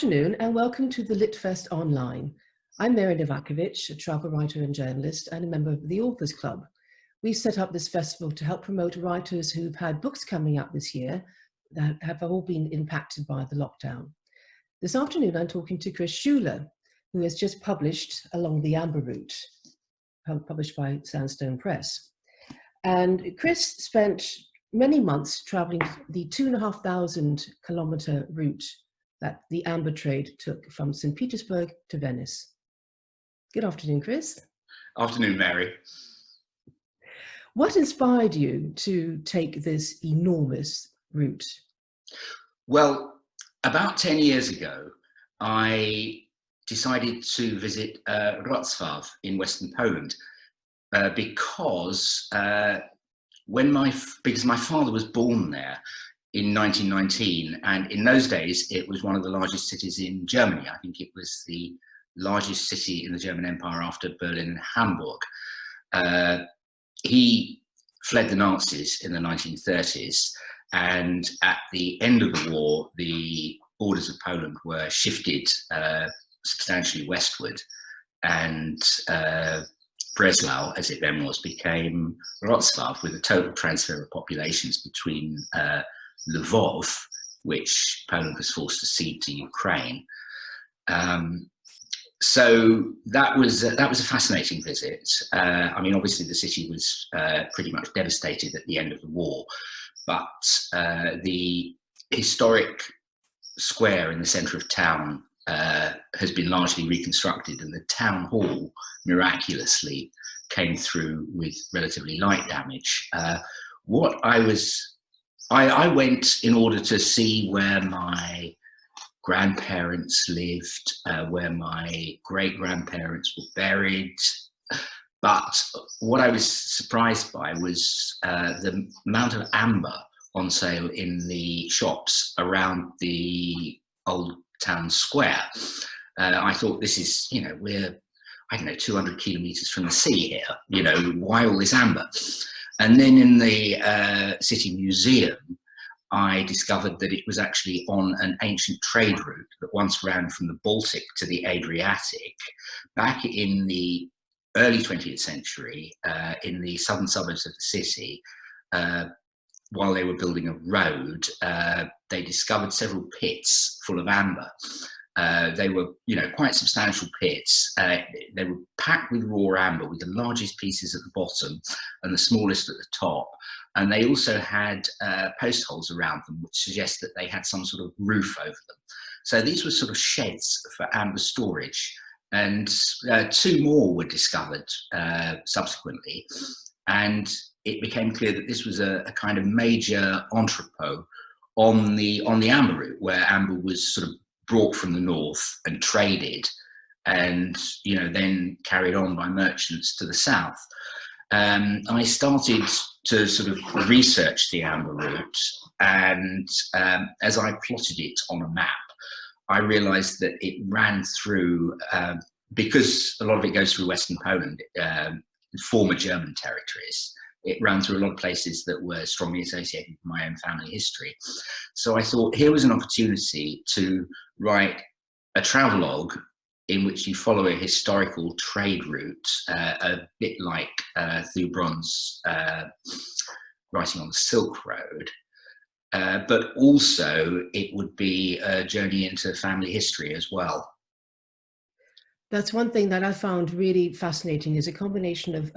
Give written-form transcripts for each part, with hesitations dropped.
Afternoon and welcome to the LitFest Online. I'm Mary Novakovich, a travel writer and journalist and a member of the Authors Club. We set up this festival to help promote writers who've had books coming out this year that have all been impacted by the lockdown. This afternoon I'm talking to Chris Schüler, who has just published Along the Amber Route, published by Sandstone Press. And Chris spent many months traveling the 2,500 kilometer route that the amber trade took from St. Petersburg to Venice. Good afternoon, Chris. Afternoon, Mary. What inspired you to take this enormous route? Well, about 10 years ago, I decided to visit Wrocław in Western Poland because my father was born there in 1919, and in those days it was one of the largest cities in Germany. I think it was the largest city in the German Empire after Berlin and Hamburg. He fled the Nazis in the 1930s, and at the end of the war the borders of Poland were shifted substantially westward, and Breslau, as it then was, became Wrocław, with a total transfer of populations between Lvov, which Poland was forced to cede to Ukraine. So that was a fascinating visit. I mean, obviously the city was pretty much devastated at the end of the war, but the historic square in the centre of town has been largely reconstructed, and the town hall miraculously came through with relatively light damage. I went in order to see where my grandparents lived, where my great-grandparents were buried. But what I was surprised by was the amount of amber on sale in the shops around the old town square. I thought, this is, we're, I don't know, 200 kilometers from the sea here, why all this amber? And then in the city museum, I discovered that it was actually on an ancient trade route that once ran from the Baltic to the Adriatic. Back in the early 20th century, in the southern suburbs of the city, while they were building a road, they discovered several pits full of amber. They were, quite substantial pits. They were packed with raw amber, with the largest pieces at the bottom and the smallest at the top. And they also had post holes around them, which suggests that they had some sort of roof over them. So these were sort of sheds for amber storage. And two more were discovered subsequently. And it became clear that this was a kind of major entrepot on the amber route, where amber was sort of brought from the north and traded, and then carried on by merchants to the south. I started to sort of research the amber route, and as I plotted it on a map, I realized that it ran through, because a lot of it goes through Western Poland, former German territories. It ran through a lot of places that were strongly associated with my own family history. So I thought, here was an opportunity to write a travelogue in which you follow a historical trade route, a bit like Thubron's writing on the Silk Road, but also it would be a journey into family history as well. That's one thing that I found really fascinating, is a combination of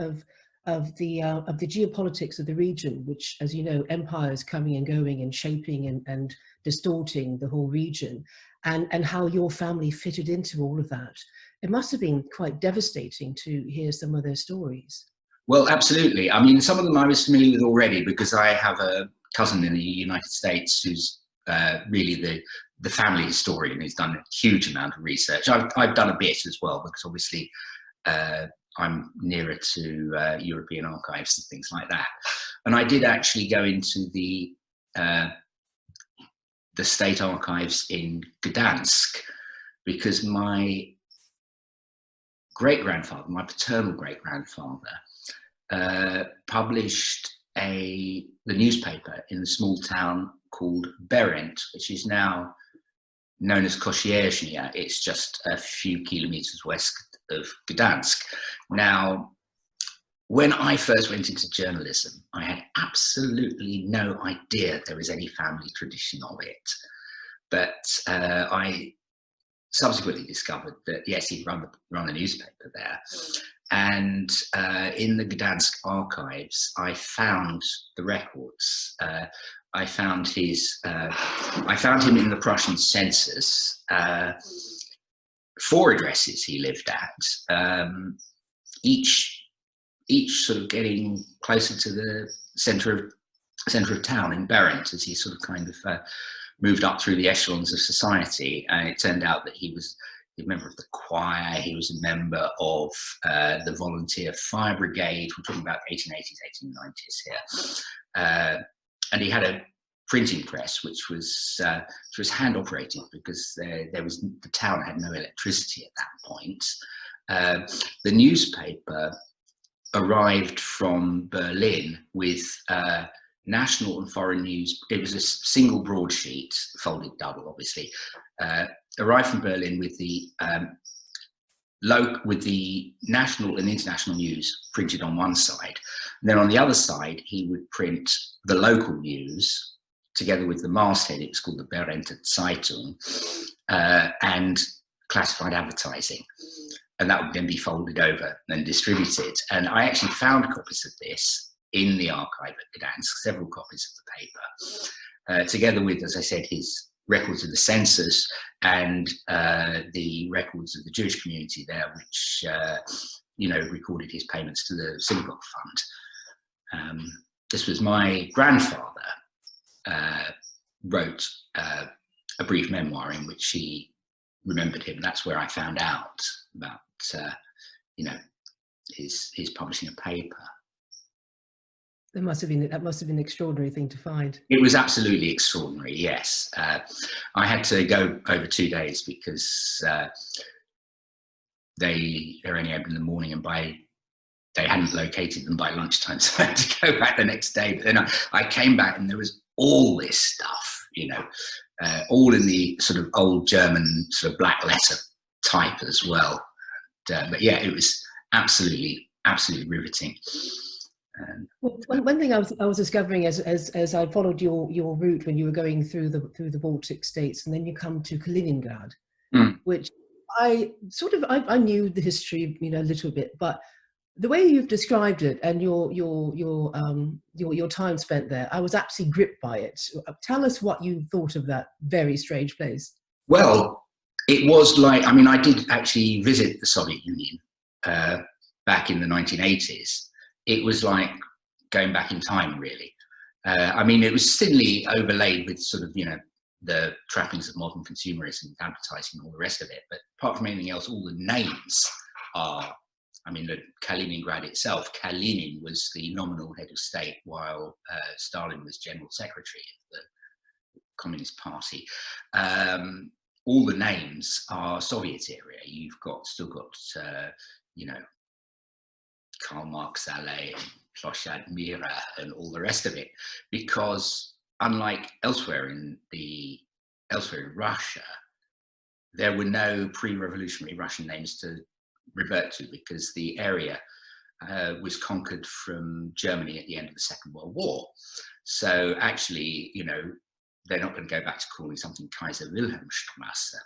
the geopolitics of the region, which, as you know, empires coming and going and shaping and distorting the whole region, and how your family fitted into all of that. It must have been quite devastating to hear some of their stories. Well, absolutely. I mean, some of them I was familiar with already, because I have a cousin in the United States who's really the family historian, who's done a huge amount of research. I've done a bit as well, because obviously I'm nearer to European archives and things like that. And I did actually go into the state archives in Gdansk, because my great-grandfather, my paternal great-grandfather, published the newspaper in the small town called Berent, which is now known as Kościerzyna. It's just a few kilometers west of Gdansk. Now, when I first went into journalism, I had absolutely no idea there was any family tradition of it. But I subsequently discovered that, yes, he'd run a newspaper there. And in the Gdansk archives, I found the records. I found him in the Prussian census. 4 addresses he lived at, each sort of getting closer to the centre of town in Berent, as he sort of kind of moved up through the echelons of society. And it turned out that he was a member of the choir, he was a member of the volunteer fire brigade. We're talking about 1880s, 1890s here. And he had a printing press, which was hand operated, because the town had no electricity at that point. The newspaper arrived from Berlin with national and foreign news. It was a single broadsheet, folded double, obviously. Arrived from Berlin with the national and international news printed on one side. And then on the other side, he would print the local news together with the masthead. It was called the Berenter Zeitung, and classified advertising. And that would then be folded over and distributed. And I actually found copies of this in the archive at Gdansk, several copies of the paper, together with, as I said, his records of the census and the records of the Jewish community there, which recorded his payments to the synagogue fund. This was my grandfather wrote a brief memoir in which he remembered him. That's where I found out about his publishing a paper. That must have been an extraordinary thing to find. It was absolutely extraordinary, yes. I had to go over 2 days because they're only open in the morning, and they hadn't located them by lunchtime, so I had to go back the next day. But then I came back and there was all this stuff, all in the sort of old German sort of black letter type as well. But yeah, it was absolutely riveting. Well, one thing I was discovering as I followed your route when you were going through the Baltic states, and then you come to Kaliningrad, which I knew the history, a little bit, but the way you've described it and your time spent there, I was absolutely gripped by it. Tell us what you thought of that very strange place. Well, it was like, I did actually visit the Soviet Union back in the 1980s. It was like going back in time, really. It was thinly overlaid with sort of, the trappings of modern consumerism, advertising, and all the rest of it. But apart from anything else, all the names are, the Kaliningrad itself, Kalinin was the nominal head of state, while Stalin was general secretary of the Communist Party. All the names are Soviet area. You've still got Karl Marx Alley and Ploshad Mira and all the rest of it, because unlike elsewhere in Russia, there were no pre-revolutionary Russian names to revert to, because the area was conquered from Germany at the end of the Second World War. So actually, they're not going to go back to calling something Kaiser Wilhelmstrasse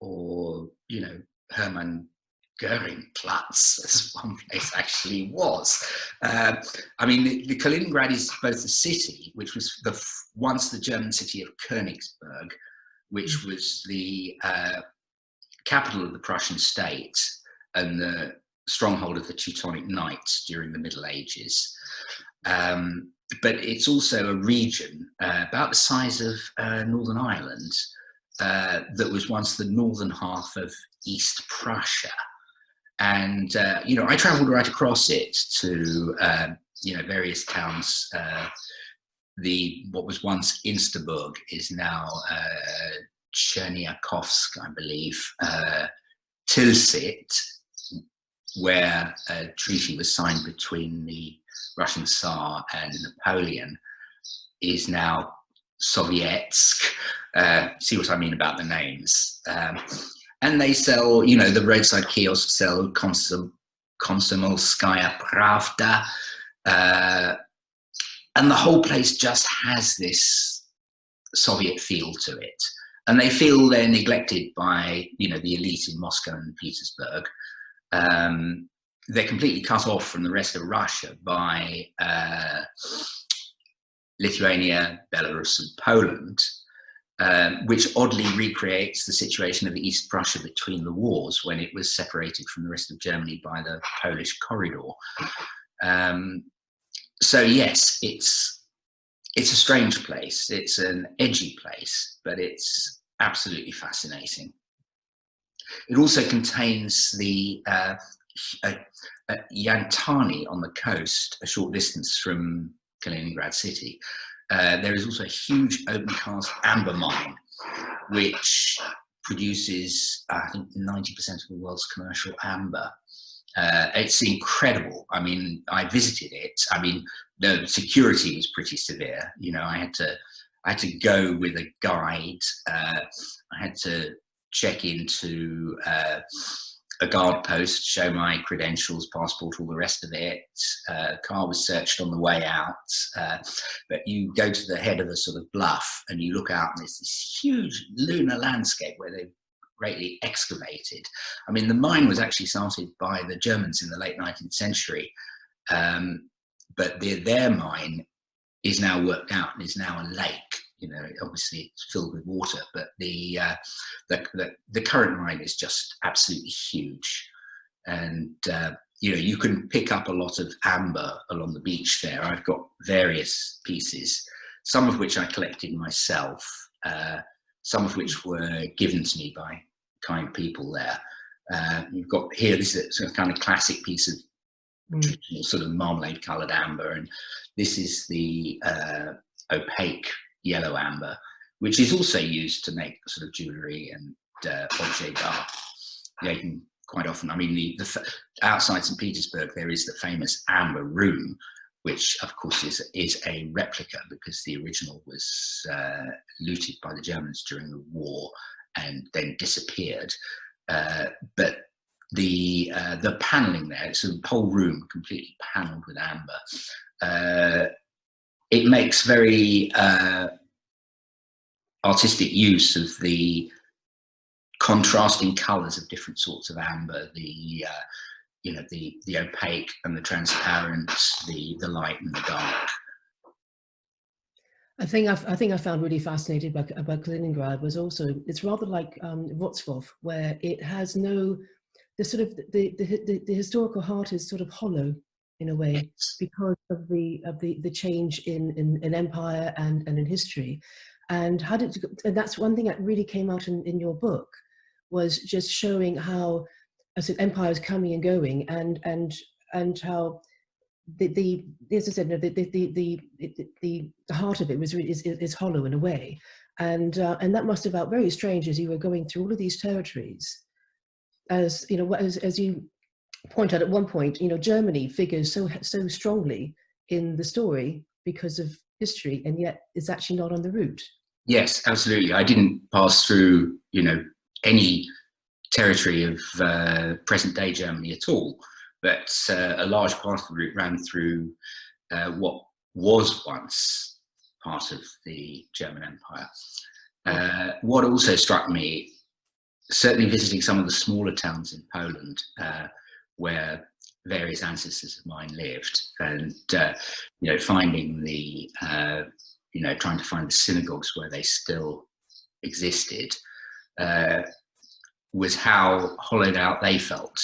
or, Hermann Göringplatz, as one place actually was. The Kaliningrad is both a city, which was once the German city of Königsberg, which was the capital of the Prussian state and the stronghold of the Teutonic Knights during the Middle Ages. But it's also a region about the size of Northern Ireland that was once the northern half of East Prussia. And, I traveled right across it to, various towns. What was once Insterburg is now Cherniakovsk, I believe. Tilsit, where a treaty was signed between the Russian Tsar and Napoleon, is now Sovietsk. See what I mean about the names. And they sell, you know, the roadside kiosks sell Komsomolskaya Pravda. And the whole place just has this Soviet feel to it. And they feel they're neglected by, you know, the elite in Moscow and Petersburg. They're completely cut off from the rest of Russia by Lithuania, Belarus, and Poland, which oddly recreates the situation of East Prussia between the wars, when it was separated from the rest of Germany by the Polish corridor. So yes, it's a strange place. It's an edgy place, but it's absolutely fascinating. It also contains the Yantani on the coast, a short distance from Kaliningrad city. There is also a huge open cast amber mine, which produces, I think, 90% of the world's commercial amber. It's incredible. I mean, I visited it. I mean, the security was pretty severe. You know, I had to go with a guide. I had to check into a guard post, show my credentials, passport, all the rest of it. Car was searched on the way out. But you go to the head of a sort of bluff and you look out and there's this huge lunar landscape where they've greatly excavated. I mean, the mine was actually started by the Germans in the late 19th century. But their mine is now worked out and is now a lake. You know, obviously it's filled with water, but the current mine is just absolutely huge. And you know, you can pick up a lot of amber along the beach there. I've got various pieces, some of which I collected myself, some of which were given to me by kind people there. You've got here, this is a sort of kind of classic piece of traditional sort of marmalade coloured amber, and this is the opaque yellow amber, which is also used to make sort of jewellery and objet d'art. Yeah, you can quite often, I mean, the outside St. Petersburg, there is the famous Amber Room, which of course is a replica because the original was looted by the Germans during the war and then disappeared. But the panelling there, it's a whole room completely panelled with amber. It makes very artistic use of the contrasting colours of different sorts of amber, the you know, the opaque and the transparent, the light and the dark. I think I found really fascinating about Kaliningrad was also, it's rather like Wrocław, where it has no, the sort of the historical heart is sort of hollow in a way, because of the change in empire and in history. And and that's one thing that really came out in your book, was just showing how, as an empire is coming and going, and how as I said, the heart of it is hollow in a way, and that must have felt very strange as you were going through all of these territories. As you know, as you point out at one point, you know, Germany figures so strongly in the story because of history, and yet it's actually not on the route. Yes, absolutely. I didn't pass through, you know, any territory of present day Germany at all, but a large part of the route ran through what was once part of the German Empire. What also struck me, certainly visiting some of the smaller towns in Poland, where various ancestors of mine lived, and you know, finding the you know, trying to find the synagogues where they still existed, was how hollowed out they felt.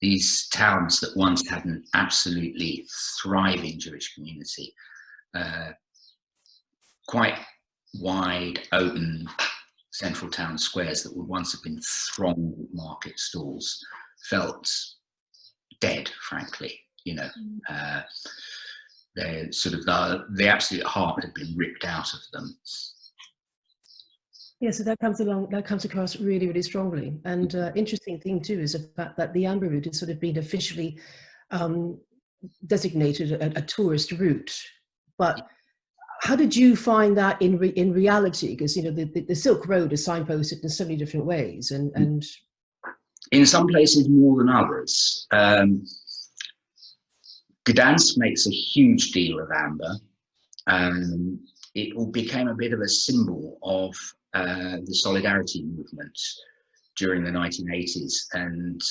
These towns that once had an absolutely thriving Jewish community, quite wide, open central town squares that would once have been thronged with market stalls, felt dead, frankly. You know, they're sort of the absolute heart had been ripped out of them. Yeah, so that comes across really, really strongly. And interesting thing too is the fact that the Amber Route has sort of been officially designated a tourist route, but how did you find that in reality? Because you know the Silk Road is signposted in so many different ways, and in some places more than others. Gdansk makes a huge deal of amber. It became a bit of a symbol of the solidarity movement during the 1980s, and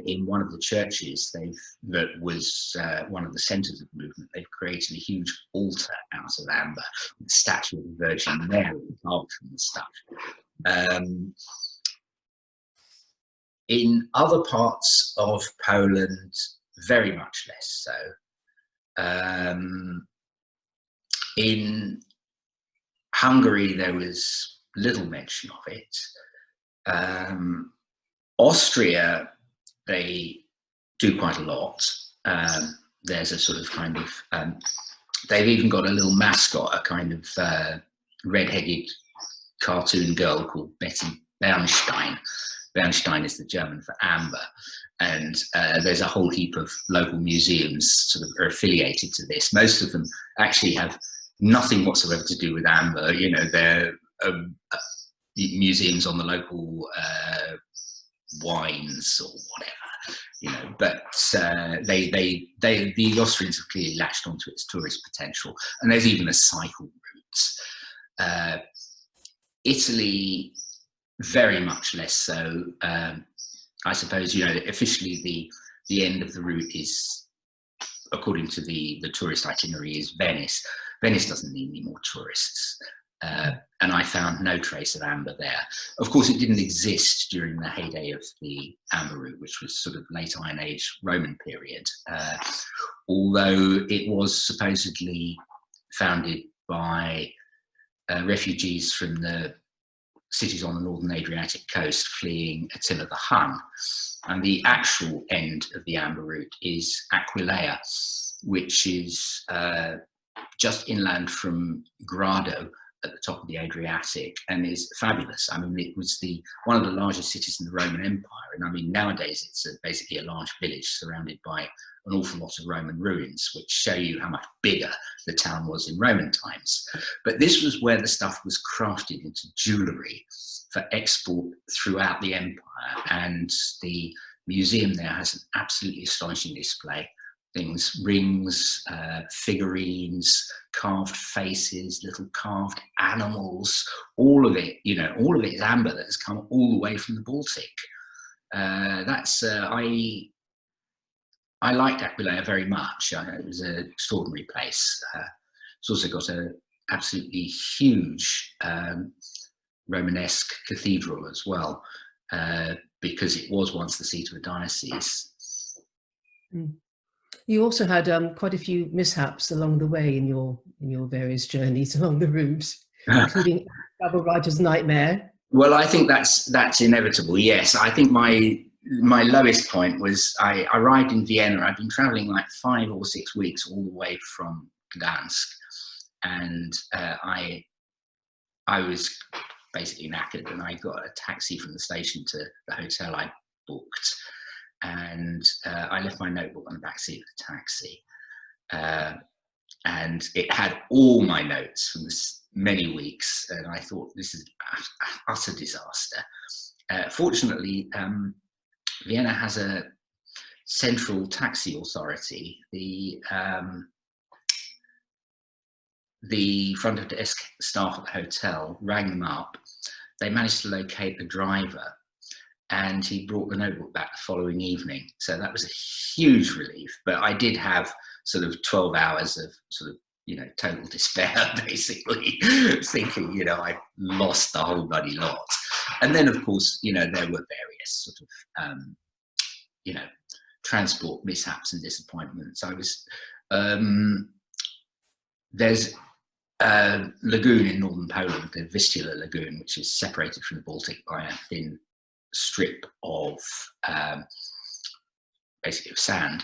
in one of the churches that was one of the centres of the movement, they've created a huge altar out of amber with a statue of the Virgin Mary carved from the stuff. In other parts of Poland, very much less so. In Hungary, there was little mention of it. Austria, they do quite a lot. There's a sort of kind of, they've even got a little mascot, a kind of red-headed cartoon girl called Betty Bernstein. Bernstein is the German for amber. And there's a whole heap of local museums sort of are affiliated to this. Most of them actually have nothing whatsoever to do with amber. You know, they're museums on the local wines or whatever, you know, but the Austrians have clearly latched onto its tourist potential, and there's even a cycle route. Italy, very much less so. I suppose, you know, officially the end of the route is, according to the tourist itinerary, is Venice. Venice doesn't need any more tourists. And I found no trace of amber there. Of course, it didn't exist during the heyday of the amber route, which was sort of late Iron Age Roman period, although it was supposedly founded by refugees from the cities on the northern Adriatic coast fleeing Attila the Hun. And the actual end of the amber route is Aquileia, which is just inland from Grado at the top of the Adriatic, and is fabulous. I mean, it was one of the largest cities in the Roman Empire, and I mean, nowadays it's basically a large village surrounded by an awful lot of Roman ruins, which show you how much bigger the town was in Roman times. But this was where the stuff was crafted into jewellery for export throughout the empire, and the museum there has an absolutely astonishing display. Things, rings, figurines, carved faces, little carved animals, all of it, you know, all of it is amber that has come all the way from the Baltic. I liked Aquileia very much. It was an extraordinary place. It's also got an absolutely huge Romanesque cathedral as well, because it was once the seat of a diocese. Mm. You also had quite a few mishaps along the way in your various journeys along the route, including travel writer's nightmare. Well, I think that's inevitable. Yes, I think my lowest point was I arrived in Vienna. I'd been traveling like 5 or 6 weeks all the way from Gdansk, and I was basically knackered, and I got a taxi from the station to the hotel I booked. And I left my notebook on the back seat of the taxi, and it had all my notes from many weeks, and I thought, this is utter disaster. Fortunately, Vienna has a central taxi authority. The front of desk staff at the hotel rang them up. They managed to locate the driver, and he brought the notebook back the following evening. So that was a huge relief. But I did have sort of 12 hours of sort of, you know, total despair, basically, thinking, you know, I lost the whole bloody lot. And then, of course, you know, there were various sort of, you know, transport mishaps and disappointments. There's a lagoon in northern Poland, the Vistula Lagoon, which is separated from the Baltic by a thin strip of basically of sand,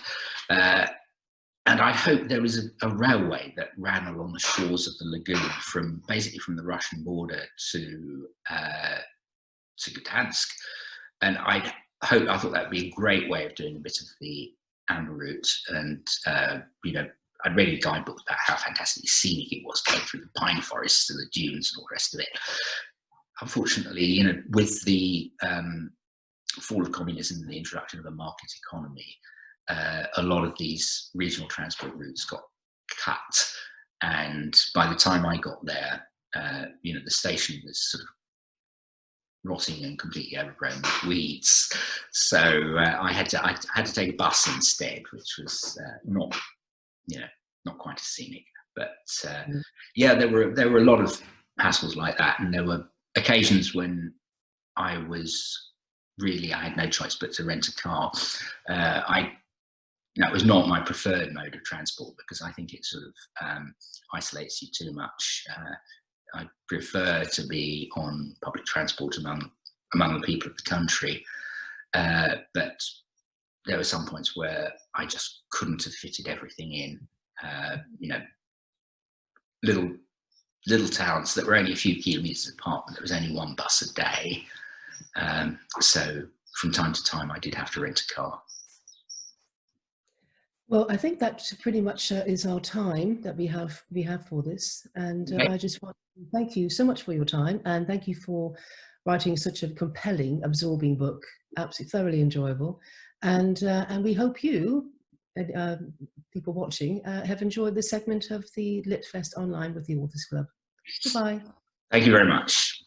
and I hoped there was a railway that ran along the shores of the lagoon from the Russian border to Gdansk, and I thought that would be a great way of doing a bit of the amber route, and you know, I'd read a guidebook about how fantastically scenic it was going through the pine forests to the dunes and all the rest of it. Unfortunately, you know, with the fall of communism and the introduction of a market economy, a lot of these regional transport routes got cut. And by the time I got there, you know, the station was sort of rotting and completely overgrown with weeds. So I had to take a bus instead, which was not, you know, not quite as scenic. But yeah, there were a lot of hassles like that, and there were occasions when I had no choice but to rent a car. That was not my preferred mode of transport, because I think it sort of isolates you too much. I prefer to be on public transport among the people of the country, but there were some points where I just couldn't have fitted everything in. You know, little towns that were only a few kilometres apart, but there was only one bus a day. So from time to time, I did have to rent a car. Well, I think that pretty much is our time that we have for this, and Okay. I just want to thank you so much for your time, and thank you for writing such a compelling, absorbing book. Absolutely, thoroughly enjoyable, and we hope you, people watching, have enjoyed this segment of the LitFest Online with the Authors Club. Goodbye. Thank you very much.